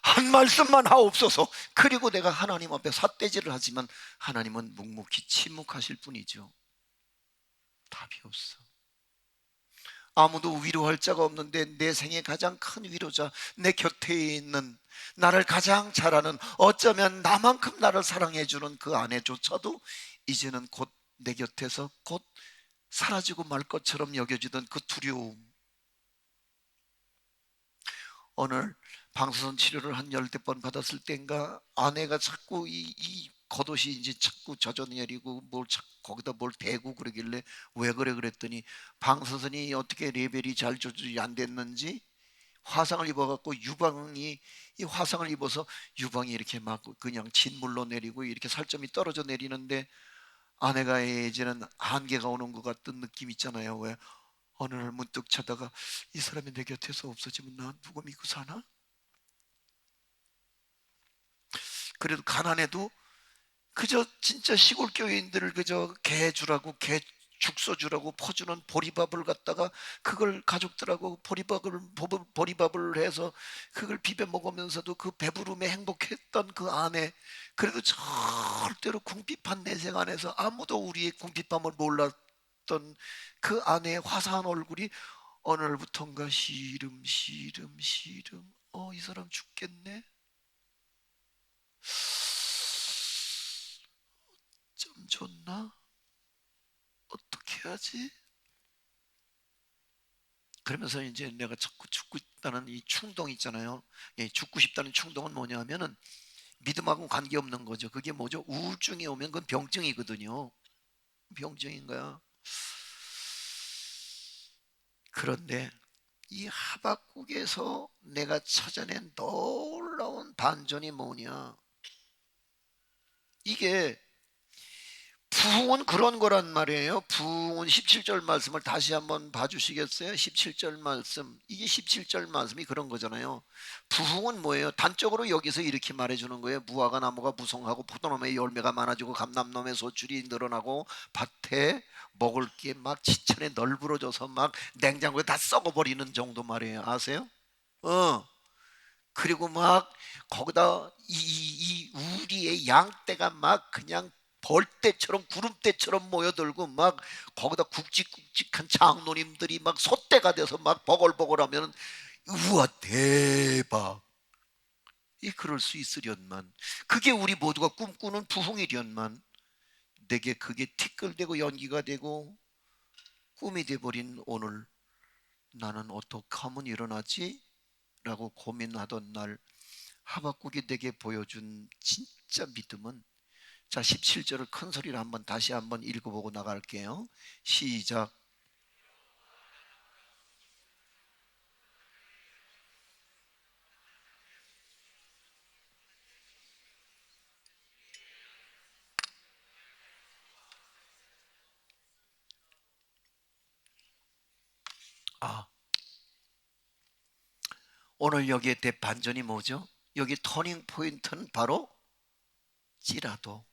한 말씀만 하옵소서. 그리고 내가 하나님 앞에 삿대질을 하지만 하나님은 묵묵히 침묵하실 뿐이죠. 답이 없어. 아무도 위로할 자가 없는데 내 생에 가장 큰 위로자, 내 곁에 있는 나를 가장 잘 아는, 어쩌면 나만큼 나를 사랑해주는 그 아내조차도 이제는 곧 내 곁에서 곧 사라지고 말 것처럼 여겨지던 그 두려움. 오늘 방사선 치료를 한 10번 받았을 땐가 아내가 자꾸 이 겉옷이 이제 자꾸 젖어내리고 거기다 뭘 대고 그러길래 왜 그래 그랬더니 방사선이 어떻게 레벨이 잘 조절이 안 됐는지 화상을 입어갖고 이 화상을 입어서 유방이 이렇게 막 그냥 진물로 내리고 이렇게 살점이 떨어져 내리는데, 아내가 이제는 한계가 오는 것 같은 느낌 있잖아요. 왜 어느 날 문득 자다가 이 사람이 내 곁에서 없어지면 나 누구 믿고 사나? 그래도 가난해도 그저 진짜 시골 교인들을 그저 개 주라고 개 죽서 주라고 퍼주는 보리밥을 갖다가 그걸 가족들하고 보리밥을 해서 그걸 비벼 먹으면서도 그 배부름에 행복했던 그 아내, 그래도 절대로 궁핍한 내생 안에서 아무도 우리의 궁핍함을 몰랐던 그 아내의 화사한 얼굴이 어느 날부턴가 시름 이 사람 죽겠네, 좀 좋나? 어떻게 해야지? 그러면서 이제 내가 자꾸 죽고 싶다는 이 충동 있잖아요. 죽고 싶다는 충동은 뭐냐 하면은 믿음하고 관계없는 거죠. 그게 뭐죠? 우울증이 오면 그건 병증이거든요. 병증인 거야. 그런데 이 하박국에서 내가 찾아낸 놀라운 반전이 뭐냐? 이게 부흥은 그런 거란 말이에요. 부흥은 17절 말씀을 다시 한번 봐주시겠어요? 17절 말씀, 이게 17절 말씀이 그런 거잖아요. 부흥은 뭐예요? 단적으로 여기서 이렇게 말해주는 거예요. 무화과 나무가 무성하고 포도나무의 열매가 많아지고 감람나무의 소출이 늘어나고 밭에 먹을 게 막 지천에 널브러져서 막 냉장고에 다 썩어버리는 정도 말이에요. 아세요? 그리고 막 거기다 이 우리의 양떼가 막 그냥 벌떼처럼 구름떼처럼 모여들고 막 거기다 굵직굵직한 장로님들이 막 솥대가 돼서 막 버글버글하면 우와 대박, 이 그럴 수 있으련만, 그게 우리 모두가 꿈꾸는 부흥이련만, 내게 그게 티끌대고 연기가 되고 꿈이 돼버린 오늘 나는 어떻게 하면 일어나지? 라고 고민하던 날 하박국이 내게 보여준 진짜 믿음은, 자 17절을 큰 소리로 한번 다시 한번 읽어보고 나갈게요. 시작. 아, 오늘 여기에 대반전이 뭐죠? 여기 터닝 포인트는 바로 찌라도.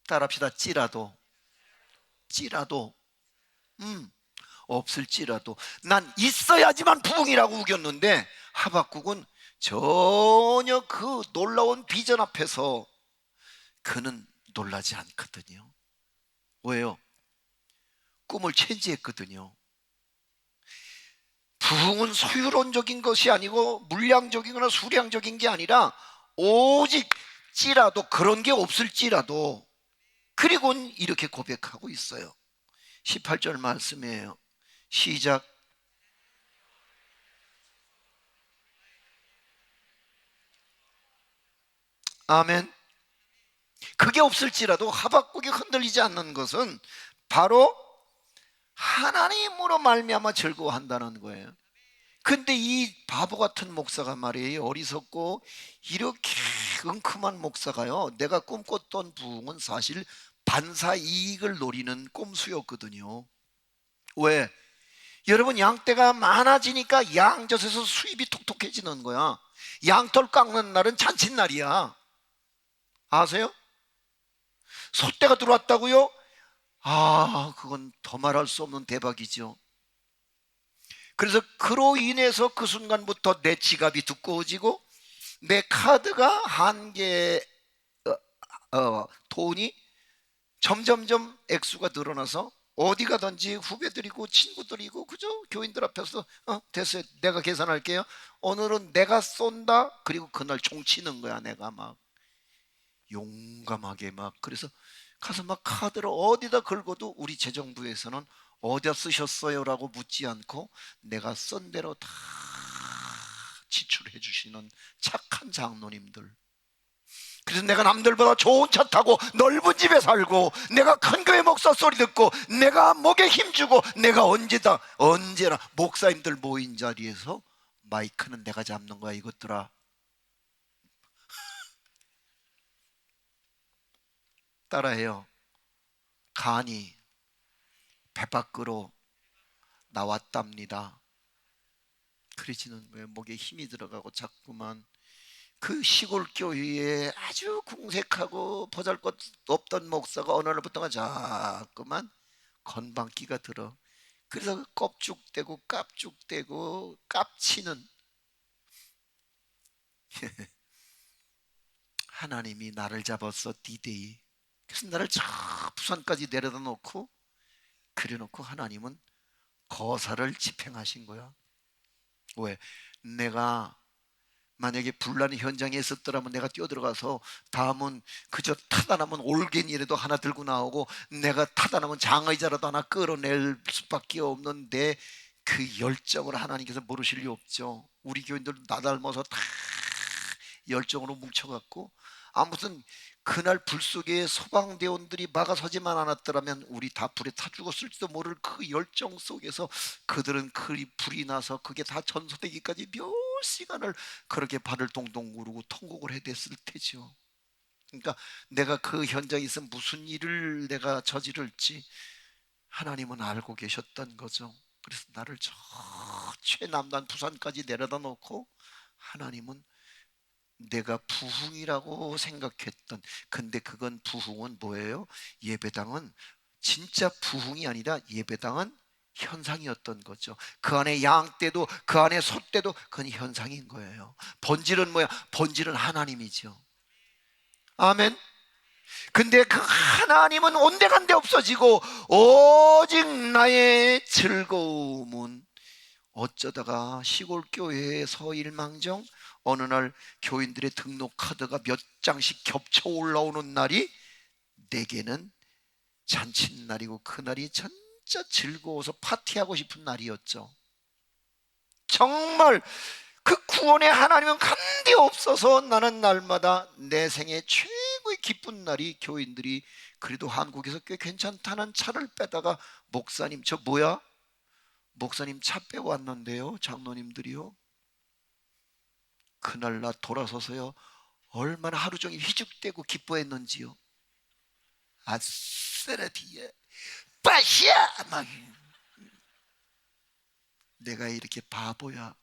따라합시다. 찌라도. 찌라도. 없을지라도 난 있어야지만 부흥이라고 우겼는데, 하박국은 전혀 그 놀라운 비전 앞에서 그는 놀라지 않거든요. 왜요? 꿈을 체지했거든요. 부흥은 소유론적인 것이 아니고 물량적이거나 수량적인 게 아니라 오직 찌라도, 그런 게 없을지라도. 그리고는 이렇게 고백하고 있어요. 18절 말씀이에요. 시작. 아멘. 그게 없을지라도 하박국이 흔들리지 않는 것은 바로 하나님으로 말미암아 즐거워한다는 거예요. 근데 이 바보 같은 목사가 말이에요, 어리석고 이렇게 은큼한 목사가요, 내가 꿈꿨던 부흥은 사실 반사 이익을 노리는 꼼수였거든요. 왜? 여러분, 양떼가 많아지니까 양젖에서 수입이 톡톡해지는 거야. 양털 깎는 날은 잔칫날이야. 아세요? 소떼가 들어왔다고요? 아, 그건 더 말할 수 없는 대박이죠. 그래서 그로 인해서 그 순간부터 내 지갑이 두꺼워지고 내 카드가 한 개, 돈이 점점점 액수가 늘어나서 어디 가든지 후배들이고 친구들이고 그죠? 교인들 앞에서 됐어요, 내가 계산할게요, 오늘은 내가 쏜다. 그리고 그날 총 치는 거야. 내가 막 용감하게 막. 그래서 가서 막 카드를 어디다 긁어도 우리 재정부에서는 어디다 쓰셨어요? 라고 묻지 않고 내가 쓴 대로 다 지출해 주시는 착한 장로님들. 그래서 내가 남들보다 좋은 차 타고 넓은 집에 살고 내가 큰 교회 목사 소리 듣고 내가 목에 힘주고 내가 언제나 목사님들 모인 자리에서 마이크는 내가 잡는 거야. 이것들아, 따라해요. 간이 배 밖으로 나왔답니다. 그러지는 거예요. 목에 힘이 들어가고 자꾸만 그 시골 교회에 아주 궁색하고 보잘것 없던 목사가 어느 날부터가 자꾸만 건방기가 들어. 그래서 껍죽대고 깝죽대고 깝치는 하나님이 나를 잡았어 디데이. 그래서 나를 저 부산까지 내려다 놓고 그려놓고 하나님은 거사를 집행하신 거야. 왜? 내가 만약에 분란의 현장에 있었더라면 내가 뛰어들어가서 다음은 그저 타다 남은 올갱이라도 하나 들고 나오고 내가 타다 남은 장의자라도 하나 끌어낼 수밖에 없는데, 그 열정을 하나님께서 모르실 리 없죠. 우리 교인들 나 닮아서 다 열정으로 뭉쳐갖고, 아무튼 그날 불 속에 소방대원들이 막아서지만 않았더라면 우리 다 불에 타 죽었을지도 모를 그 열정 속에서 그들은 그 불이 나서 그게 다 전소되기까지 몇 시간을 그렇게 발을 동동 구르고 통곡을 해댔을 테죠. 그러니까 내가 그 현장에 있어 무슨 일을 내가 저지를지 하나님은 알고 계셨던 거죠. 그래서 나를 저 최남단 부산까지 내려다 놓고 하나님은 내가 부흥이라고 생각했던, 근데 그건 부흥은 뭐예요? 예배당은 진짜 부흥이 아니라 예배당은 현상이었던 거죠. 그 안에 양 떼도 그 안에 소 떼도 그건 현상인 거예요. 본질은 뭐야? 본질은 하나님이죠. 아멘. 근데 그 하나님은 온데간데 없어지고 오직 나의 즐거움은, 어쩌다가 시골 교회에서 일망정 어느 날 교인들의 등록 카드가 몇 장씩 겹쳐 올라오는 날이 내게는 잔칫날이고, 그날이 진짜 즐거워서 파티하고 싶은 날이었죠. 정말 그 구원의 하나님은 간데 없어서 나는 날마다 내 생애 최고의 기쁜 날이, 교인들이 그래도 한국에서 꽤 괜찮다는 차를 빼다가 목사님 저 뭐야? 목사님 차 빼왔는데요 장로님들이요. 그날 나 돌아서서요 얼마나 하루 종일 휘죽대고 기뻐했는지요. 아싸라비야 빠샤 막, 내가 이렇게 바보야,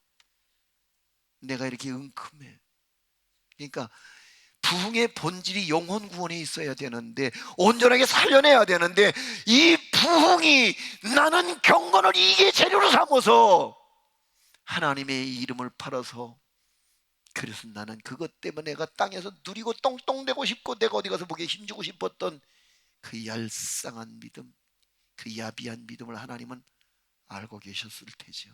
내가 이렇게 은큼해. 그러니까 부흥의 본질이 영혼 구원에 있어야 되는데, 온전하게 살려내야 되는데, 이 부흥이 나는 경건을 이게 재료로 삼아서 하나님의 이름을 팔아서, 그래서 나는 그것 때문에 내가 땅에서 누리고 똥똥대고 싶고 내가 어디 가서 목에 힘주고 싶었던 그 얄쌍한 믿음, 그 야비한 믿음을 하나님은 알고 계셨을 테죠.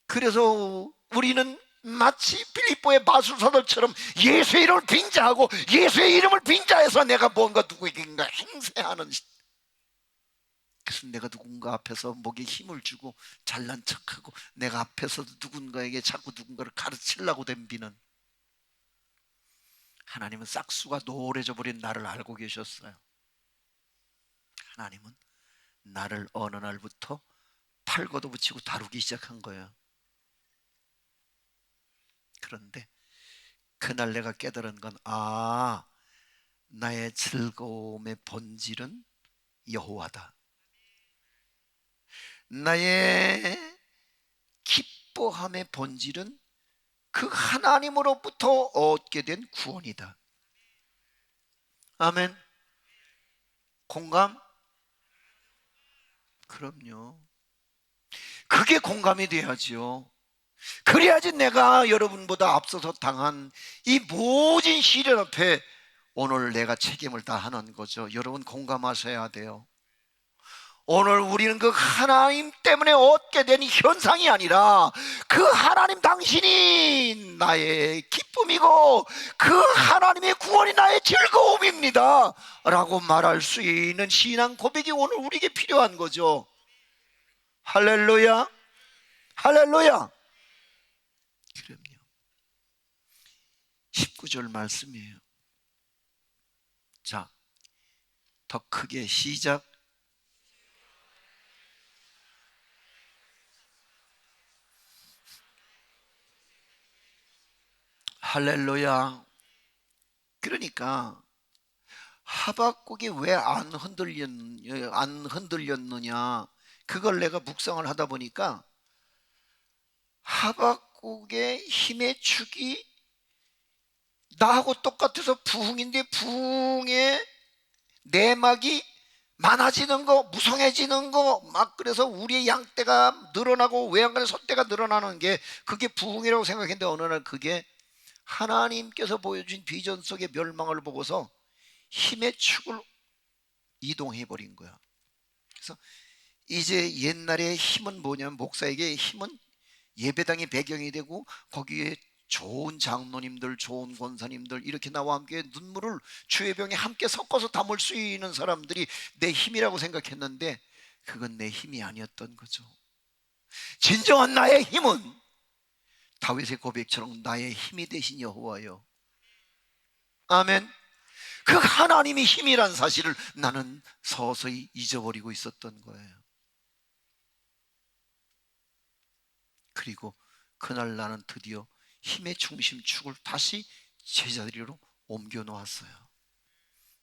그래서 우리는 마치 빌립보의 마술사들처럼 예수의 이름을 빙자하고 예수의 이름을 빙자해서 내가 뭔가 누구에게인가 행세하는, 그래서 내가 누군가 앞에서 목에 힘을 주고 잘난 척하고 내가 앞에서도 누군가에게 자꾸 누군가를 가르치려고 덤비는, 하나님은 싹수가 노래져 버린 나를 알고 계셨어요. 하나님은 나를 어느 날부터 팔고도 붙이고 다루기 시작한 거예요. 그런데 그날 내가 깨달은 건, 나의 즐거움의 본질은 여호와다. 나의 기뻐함의 본질은 그 하나님으로부터 얻게 된 구원이다. 아멘. 공감? 그럼요. 그게 공감이 돼야지요. 그래야지 내가 여러분보다 앞서서 당한 이 모진 시련 앞에 오늘 내가 책임을 다하는 거죠. 여러분 공감하셔야 돼요. 오늘 우리는 그 하나님 때문에 얻게 된 현상이 아니라 그 하나님 당신이 나의 기쁨이고 그 하나님의 구원이 나의 즐거움입니다 라고 말할 수 있는 신앙 고백이 오늘 우리에게 필요한 거죠. 할렐루야, 할렐루야. 그럼요. 19절 말씀이에요. 자, 더 크게 시작. 할렐루야. 그러니까 하박국이 왜 안 흔들렸느냐, 그걸 내가 묵상을 하다 보니까 하박국의 힘의 축이 나하고 똑같아서 부흥인데, 부흥의 내막이 많아지는 거, 무성해지는 거, 막 그래서 우리의 양떼가 늘어나고 외양간의 소떼가 늘어나는 게 그게 부흥이라고 생각했는데, 어느 날 그게 하나님께서 보여준 비전 속의 멸망을 보고서 힘의 축을 이동해 버린 거야. 그래서 이제 옛날의 힘은 뭐냐면, 목사에게 힘은 예배당의 배경이 되고 거기에 좋은 장로님들, 좋은 권사님들 이렇게 나와 함께 눈물을 주의 병에 함께 섞어서 담을 수 있는 사람들이 내 힘이라고 생각했는데, 그건 내 힘이 아니었던 거죠. 진정한 나의 힘은 다윗의 고백처럼 나의 힘이 되신 여호와요. 아멘. 그 하나님이 힘이란 사실을 나는 서서히 잊어버리고 있었던 거예요. 그리고 그날 나는 드디어 힘의 중심축을 다시 제자리로 옮겨 놓았어요.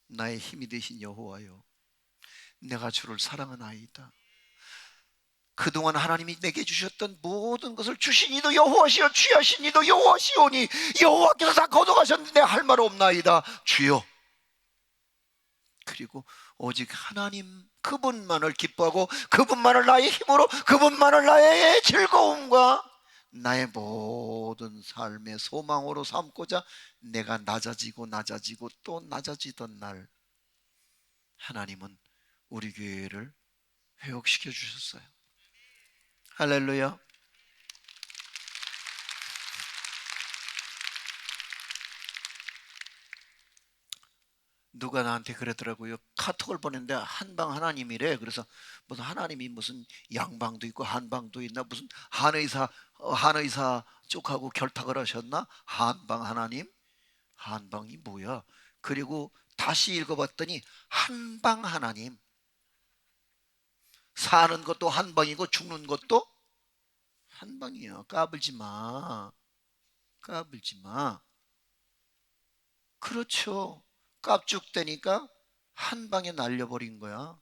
나의 힘이 되신 여호와여, 내가 주를 사랑하나이다. 그동안 하나님이 내게 주셨던 모든 것을 주신 이도 여호와시여, 취하신 이도 여호와시오니 여호와께서 다 거둬가셨는데 할 말 없나이다. 주여, 그리고 오직 하나님 그분만을 기뻐하고 그분만을 나의 힘으로, 그분만을 나의 즐거움과 나의 모든 삶의 소망으로 삼고자 내가 낮아지고 낮아지고 또 낮아지던 날, 하나님은 우리 교회를 회복시켜 주셨어요. 할렐루야. 누가 나한테 그러더라고요. 카톡을 보냈는데 한방 하나님이래. 그래서 무슨 하나님이 무슨 양방도 있고 한방도 있나, 무슨 한의사 쪽하고 결탁을 하셨나? 한방 하나님? 한방이 뭐야? 그리고 다시 읽어봤더니 한방 하나님. 사는 것도 한방이고 죽는 것도 한방이야. 까불지 마. 까불지 마. 그렇죠. 깝죽대니까 한 방에 날려버린 거야.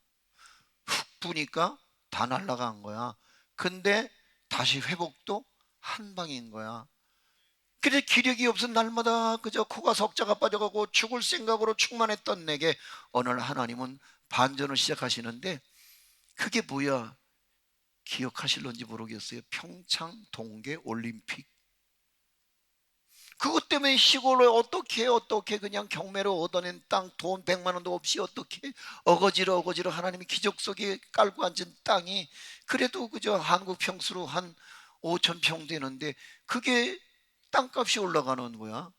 훅 부니까 다 날아간 거야. 근데 다시 회복도 한 방인 거야. 그래, 기력이 없은 날마다 그저 코가 석자가 빠져가고 죽을 생각으로 충만했던 내게 어느 날 하나님은 반전을 시작하시는데, 그게 뭐야? 기억하실런지 모르겠어요. 평창 동계 올림픽. 그것 때문에 시골에 어떻게 그냥 경매로 얻어낸 땅, 돈 100만 원도 없이 어떻게 어거지로 하나님이 기적 속에 깔고 앉은 땅이 그래도 그저 한국 평수로 한 5천 평 되는데 그게 땅값이 올라가는 거야.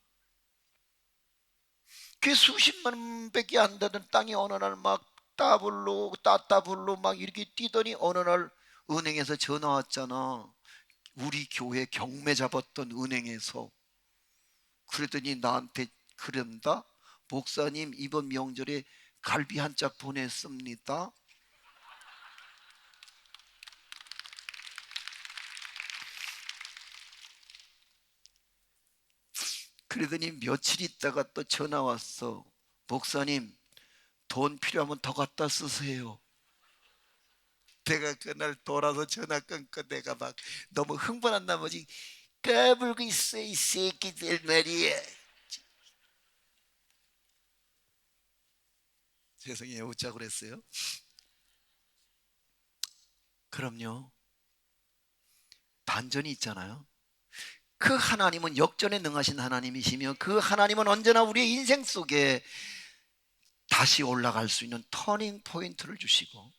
그게 수십만 원밖에 안 되는 땅이 어느 날 막 따따블로 막 이렇게 뛰더니 어느 날 은행에서 전화 왔잖아. 우리 교회 경매 잡았던 은행에서. 그랬더니 나한테 그런다. 목사님, 이번 명절에 갈비 한 짝 보냈습니다. 그러더니 며칠 있다가 또 전화 왔어. 목사님, 돈 필요하면 더 갖다 쓰세요. 내가 그날 돌아서 전화 끊고 내가 막 너무 흥분한 나머지 까불고 있어, 이 새끼들 말이야. 죄송해요, 웃자고 그랬어요. 그럼요, 반전이 있잖아요. 그 하나님은 역전에 능하신 하나님이시며 그 하나님은 언제나 우리의 인생 속에 다시 올라갈 수 있는 터닝 포인트를 주시고,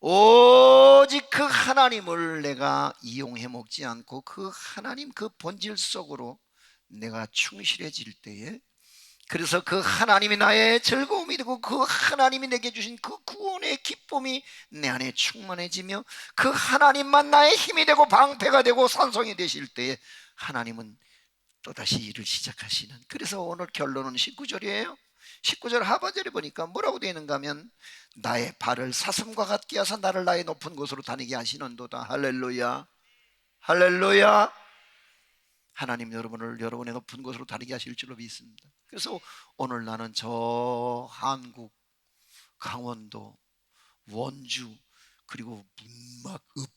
오직 그 하나님을 내가 이용해 먹지 않고 그 하나님 그 본질 속으로 내가 충실해질 때에, 그래서 그 하나님이 나의 즐거움이 되고 그 하나님이 내게 주신 그 구원의 기쁨이 내 안에 충만해지며 그 하나님만 나의 힘이 되고 방패가 되고 산성이 되실 때에 하나님은 또다시 일을 시작하시는. 그래서 오늘 결론은 19절이에요 19절 하반절에 보니까 뭐라고 되어 있는가 하면 나의 발을 사슴과 같게 하사 나를 나의 높은 곳으로 다니게 하시는도다. 할렐루야. 할렐루야. 하나님 여러분을 여러분의 높은 곳으로 다니게 하실 줄로 믿습니다. 그래서 오늘 나는 저 한국 강원도 원주 그리고 문막읍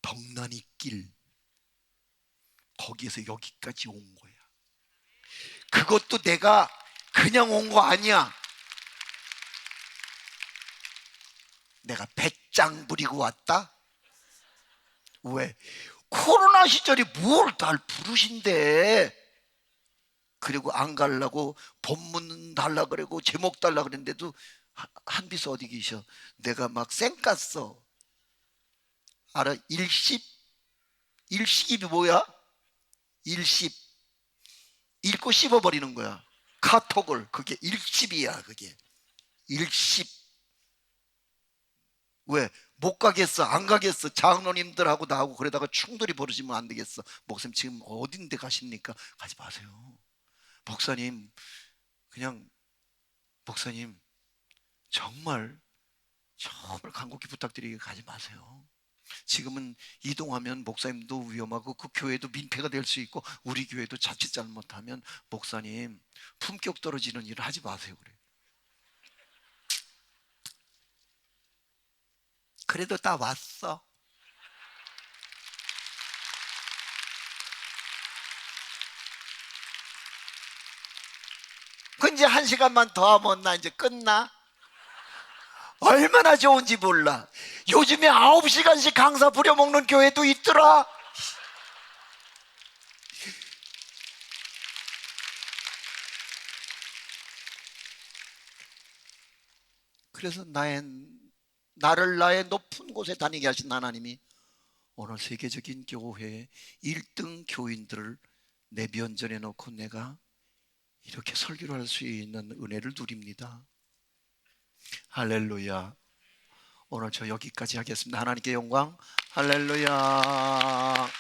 덕난이길 거기에서 여기까지 온 거야. 그것도 내가 그냥 온 거 아니야. 내가 배짱 부리고 왔다. 왜? 코로나 시절에 뭘 날 부르신대. 그리고 안 가려고 본문 달라 그러고 제목 달라 그랬는데도 한비서 어디 계셔? 내가 막 쌩깠어. 알아? 일식이 뭐야? 일십 읽고 씹어버리는 거야. 카톡을. 그게 일십이야. 그게 일십. 왜? 못 가겠어, 안 가겠어. 장로님들하고 나하고 그러다가 충돌이 벌어지면 안 되겠어. 목사님 지금 어딘데 가십니까? 가지 마세요. 목사님, 그냥 목사님 정말 간곡히 부탁드리게 가지 마세요. 지금은 이동하면 목사님도 위험하고 그 교회도 민폐가 될 수 있고 우리 교회도 자칫 잘못하면 목사님 품격 떨어지는 일을 하지 마세요 그래. 그래도 다 왔어. 그 이제 1시간만 더 하면 나 이제 끝나. 얼마나 좋은지 몰라. 요즘에 9시간씩 강사 부려먹는 교회도 있더라. 그래서 나를 나의 높은 곳에 다니게 하신 하나님이 오늘 세계적인 교회의 1등 교인들을 내 면전에 놓고 내가 이렇게 설교를 할 수 있는 은혜를 누립니다. 할렐루야. 오늘 저 여기까지 하겠습니다. 하나님께 영광. 할렐루야.